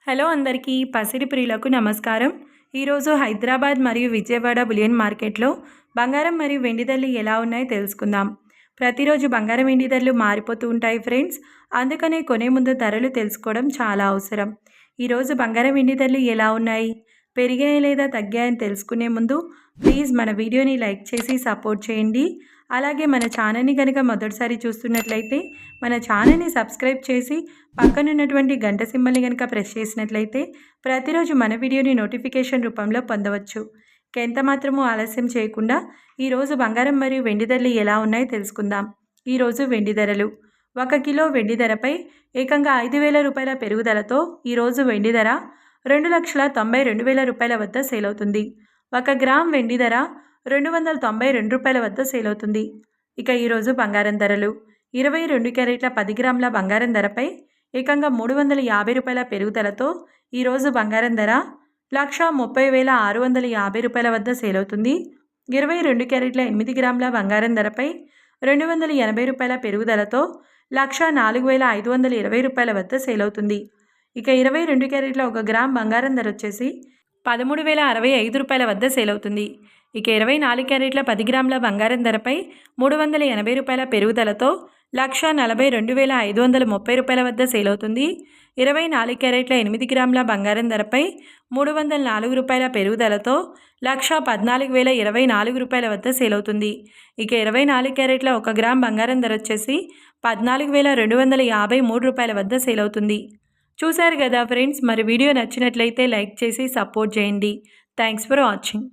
Hello అందరికీ పసిడి ప్రియులకు నమస్కారం. ఈరోజు హైదరాబాద్ మరియు విజయవాడ బులియన్ మార్కెట్లో బంగారం మరియు వెండి ధరలు ఎలా ఉన్నాయో తెలుసుకుందాం. ప్రతిరోజు బంగారం వెండి ధరలు మారిపోతూ ఉంటాయి ఫ్రెండ్స్. అందుకనే కొనే ముందు ధరలు తెలుసుకోవడం చాలా అవసరం. ఈరోజు బంగారం వెండి ధరలు ఎలా ఉన్నాయి, పెరిగాయి లేదా తగ్గాయని తెలుసుకునే ముందు ప్లీజ్ మన వీడియోని లైక్ చేసి సపోర్ట్ చేయండి. అలాగే మన ఛానల్ని కనుక మొదటిసారి చూస్తున్నట్లయితే మన ఛానల్ని సబ్స్క్రైబ్ చేసి పక్కనున్నటువంటి గంట సింబల్ని కనుక ప్రెస్ చేసినట్లయితే ప్రతిరోజు మన వీడియోని నోటిఫికేషన్ రూపంలో పొందవచ్చు. ఎంత మాత్రమూ ఆలస్యం చేయకుండా ఈరోజు బంగారం మరియు వెండి ధరలు ఎలా ఉన్నాయో తెలుసుకుందాం. ఈరోజు వెండి ధరలు 1 కిలో వెండి ధరపై ఏకంగా 5,000 రూపాయల పెరుగుదలతో ఈరోజు వెండి ధర 2,92,000 రూపాయల వద్ద సేల్ అవుతుంది. 1 గ్రామ్ వెండి ధర 292 రూపాయల వద్ద సేల్ అవుతుంది. ఇక ఈరోజు బంగారం ధరలు 22 క్యారెట్ల 10 గ్రాముల బంగారం ధరపై ఏకంగా 350 రూపాయల పెరుగుదలతో ఈరోజు బంగారం ధర 1,30,650 రూపాయల వద్ద సేల్ అవుతుంది. 22 క్యారెట్ల 8 గ్రాముల బంగారం ధరపై 280 రూపాయల పెరుగుదలతో 1,04,520 రూపాయల వద్ద సేల్ అవుతుంది. ఇక 22 క్యారెట్ల 1 గ్రామ్ బంగారం ధర వచ్చేసి 13,065 రూపాయల వద్ద సేల్ అవుతుంది. ఇక 24 క్యారెట్ల 10 గ్రాముల బంగారం ధరపై 380 రూపాయల పెరుగుదలతో 1,42,530 రూపాయల వద్ద సేల్ అవుతుంది. 24 క్యారెట్ల 8 గ్రాముల బంగారం ధరపై 304 రూపాయల పెరుగుదలతో 1,14,024 రూపాయల వద్ద సేల్ అవుతుంది. ఇక 24 క్యారెట్ల 1 గ్రామ్ బంగారం ధర వచ్చేసి 14,253 రూపాయల వద్ద సేల్ అవుతుంది. చూశారు కదా ఫ్రెండ్స్, మరి వీడియో నచ్చినట్లయితే లైక్ చేసి సపోర్ట్ చేయండి. Thanks for watching.